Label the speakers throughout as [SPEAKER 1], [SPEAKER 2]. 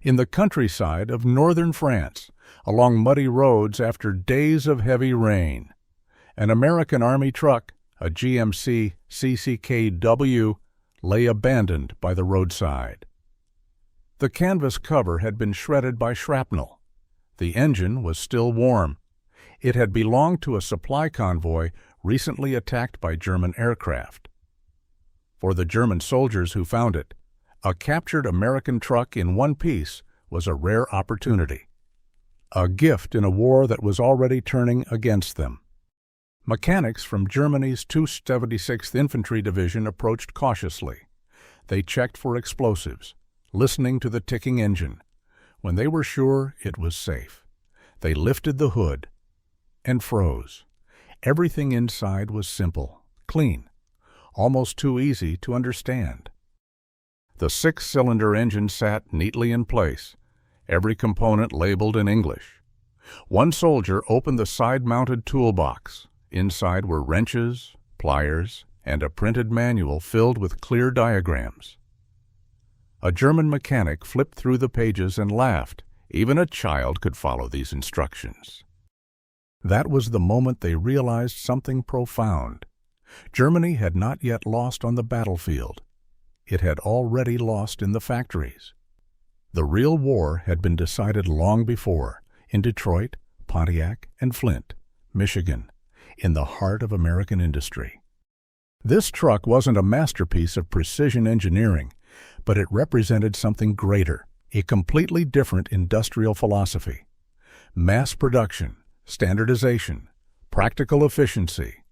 [SPEAKER 1] In the countryside of northern France, along muddy roads after days of heavy rain, an American Army truck, a GMC CCKW, lay abandoned by the roadside. The canvas cover had been shredded by shrapnel. The engine was still warm. It had belonged to a supply convoy recently attacked by German aircraft. For the German soldiers who found it, a captured American truck in one piece was a rare opportunity, a gift in a war that was already turning against them. Mechanics from Germany's 276th Infantry Division approached cautiously. They checked for explosives, listening to the ticking engine. When they were sure it was safe, they lifted the hood and froze. Everything inside was simple, clean, almost too easy to understand. The six-cylinder engine sat neatly in place, every component labeled in English. One soldier opened the side-mounted toolbox. Inside were wrenches, pliers, and a printed manual filled with clear diagrams. A German mechanic flipped through the pages and laughed. Even a child could follow these instructions. That was the moment they realized something profound. Germany had not yet lost on the battlefield. It had already lost in the factories. The real war had been decided long before, in Detroit, Pontiac, and Flint, Michigan, in the heart of American industry. This truck wasn't a masterpiece of precision engineering, but it represented something greater, a completely different industrial philosophy. Mass production, standardization, practical efficiency.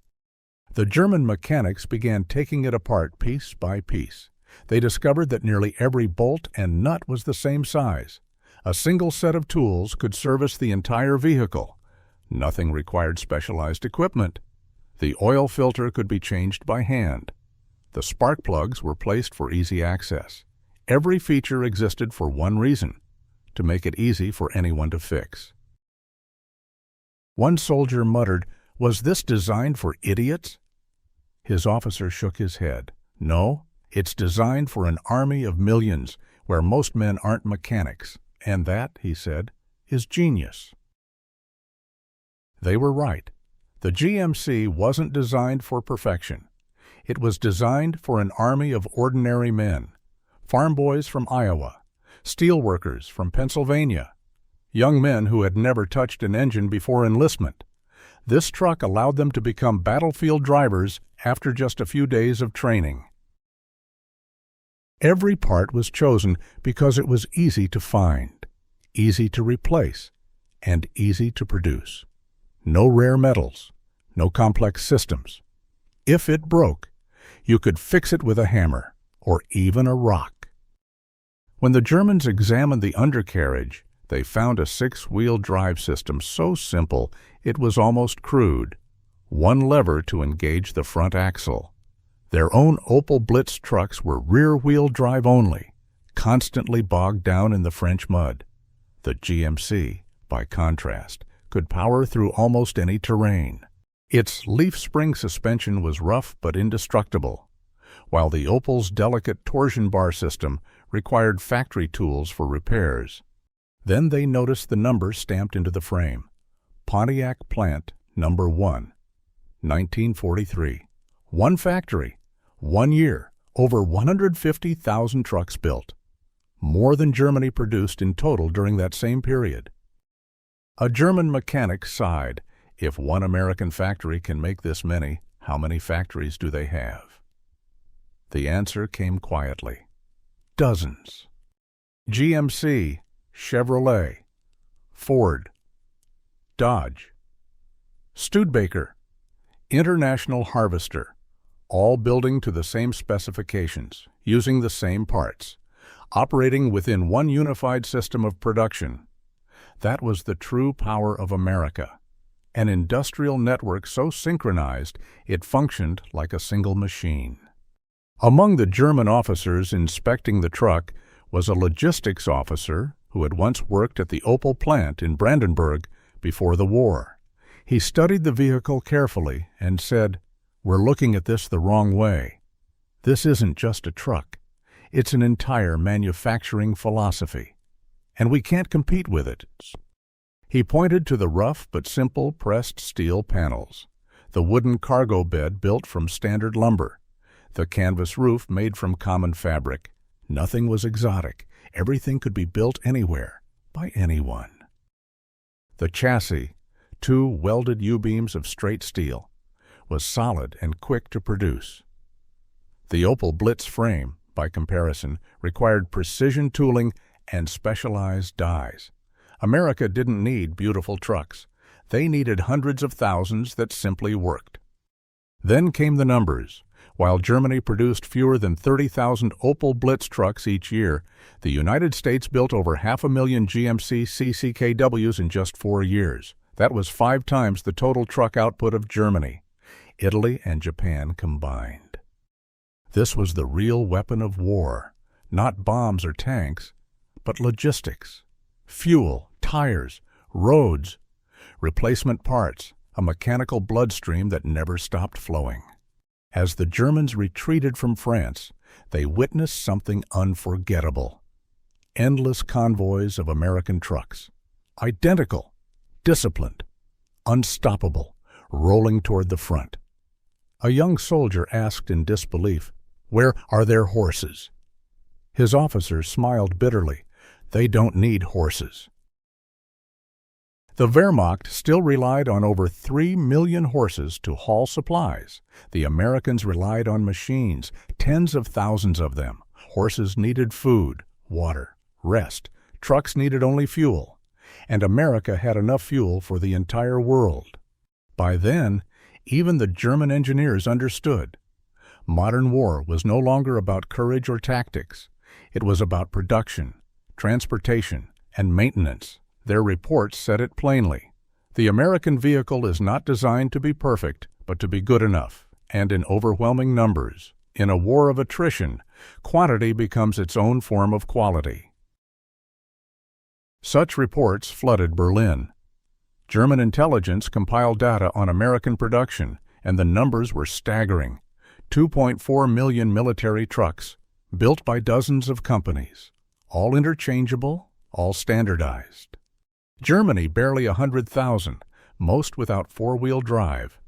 [SPEAKER 1] The German mechanics began taking it apart piece by piece. They discovered that nearly every bolt and nut was the same size. A single set of tools could service the entire vehicle. Nothing required specialized equipment. The oil filter could be changed by hand. The spark plugs were placed for easy access. Every feature existed for one reason: to make it easy for anyone to fix. One soldier muttered, "Was this designed for idiots?" His officer shook his head. "No, it's designed for an army of millions, where most men aren't mechanics. And that," he said, "is genius." They were right. The GMC wasn't designed for perfection. It was designed for an army of ordinary men, farm boys from Iowa, steel workers from Pennsylvania, young men who had never touched an engine before enlistment. This truck allowed them to become battlefield drivers after just a few days of training. Every part was chosen because it was easy to find, easy to replace, and easy to produce. No rare metals, no complex systems. If it broke, you could fix it with a hammer or even a rock. When the Germans examined the undercarriage, they found a six-wheel drive system so simple it was almost crude. One lever to engage the front axle. Their own Opel Blitz trucks were rear-wheel drive only, constantly bogged down in the French mud. The GMC, by contrast, could power through almost any terrain. Its leaf spring suspension was rough but indestructible, while the Opel's delicate torsion bar system required factory tools for repairs. Then they noticed the number stamped into the frame: Pontiac Plant Number 1, 1943. One factory, 1 year, over 150,000 trucks built. More than Germany produced in total during that same period. A German mechanic sighed. If one American factory can make this many, how many factories do they have? The answer came quietly. Dozens. GMC, Chevrolet, Ford, Dodge, Studebaker, International Harvester, all building to the same specifications, using the same parts, operating within one unified system of production. That was the true power of America, an industrial network so synchronized it functioned like a single machine. Among the German officers inspecting the truck was a logistics officer who had once worked at the Opel plant in Brandenburg before the war. He studied the vehicle carefully and said, "We're looking at this the wrong way. This isn't just a truck. It's an entire manufacturing philosophy. and we can't compete with it." He pointed to the rough but simple pressed steel panels, the wooden cargo bed built from standard lumber, the canvas roof made from common fabric. Nothing was exotic. Everything could be built anywhere, by anyone. The chassis, 2 welded U-beams of straight steel, was solid and quick to produce. The Opel Blitz frame, by comparison, required precision tooling and specialized dies. America didn't need beautiful trucks. They needed hundreds of thousands that simply worked. Then came the numbers. While Germany produced fewer than 30,000 Opel Blitz trucks each year, the United States built over 500,000 GMC CCKWs in just 4 years. That was 5 times the total truck output of Germany, Italy, and Japan combined. This was the real weapon of war, not bombs or tanks, but logistics, fuel, tires, roads, replacement parts, a mechanical bloodstream that never stopped flowing. As the Germans retreated from France, they witnessed something unforgettable. Endless convoys of American trucks, identical, disciplined, unstoppable, rolling toward the front. A young soldier asked in disbelief, "Where are their horses?" His officer smiled bitterly. "They don't need horses." The Wehrmacht still relied on over 3 million horses to haul supplies. The Americans relied on machines, tens of thousands of them. Horses needed food, water, rest. Trucks needed only fuel. And America had enough fuel for the entire world. By then, even the German engineers understood. Modern war was no longer about courage or tactics. It was about production, transportation, and maintenance. Their reports said it plainly. The American vehicle is not designed to be perfect, but to be good enough, and in overwhelming numbers. In a war of attrition, quantity becomes its own form of quality. Such reports flooded Berlin. German intelligence compiled data on American production, and the numbers were staggering. 2.4 million military trucks, built by dozens of companies, all interchangeable, all standardized. Germany barely 100,000, most without 4-wheel drive.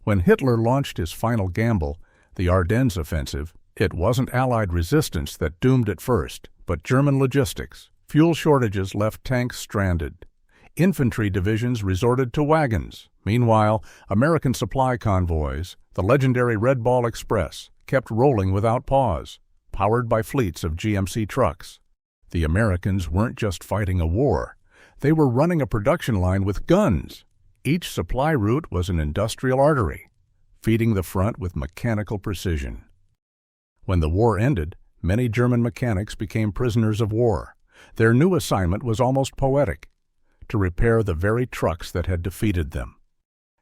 [SPEAKER 1] When Hitler launched his final gamble, the Ardennes offensive, it wasn't Allied resistance that doomed it first, but German logistics. Fuel shortages left tanks stranded. Infantry divisions resorted to wagons. Meanwhile, American supply convoys, the legendary Red Ball Express, kept rolling without pause, powered by fleets of GMC trucks. The Americans weren't just fighting a war. They were running a production line with guns. Each supply route was an industrial artery, feeding the front with mechanical precision. When the war ended, many German mechanics became prisoners of war. Their new assignment was almost poetic, to repair the very trucks that had defeated them.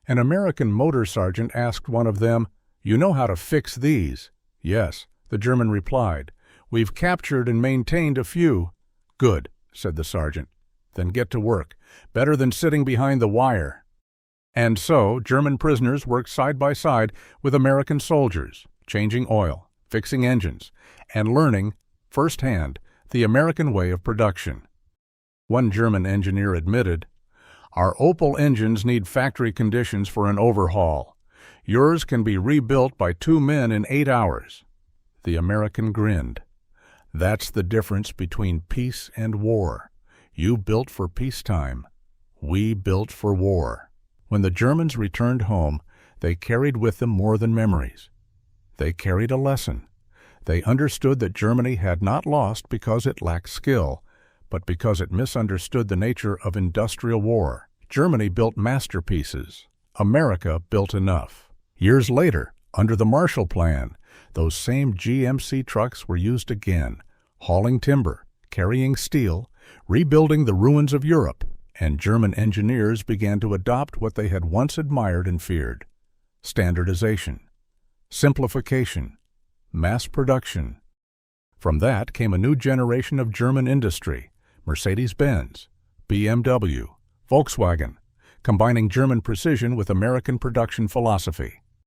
[SPEAKER 1] An American motor sergeant asked one of them, "You know how to fix these?" "Yes," the German replied. "We've captured and maintained a few." "Good," said the sergeant. "Then get to work. Better than sitting behind the wire." And so German prisoners worked side by side with American soldiers, changing oil, fixing engines, and learning, firsthand, the American way of production. One German engineer admitted, "Our Opel engines need factory conditions for an overhaul. Yours can be rebuilt by 2 men in 8 hours." The American grinned. "That's the difference between peace and war. You built for peacetime. We built for war." When the Germans returned home, they carried with them more than memories. They carried a lesson. They understood that Germany had not lost because it lacked skill, but because it misunderstood the nature of industrial war. Germany built masterpieces. America built enough. Years later, under the Marshall Plan, those same GMC trucks were used again, hauling timber, carrying steel, rebuilding the ruins of Europe, and German engineers began to adopt what they had once admired and feared: standardization, simplification, mass production. From that came a new generation of German industry: Mercedes-Benz, BMW, Volkswagen, combining German precision with American production philosophy.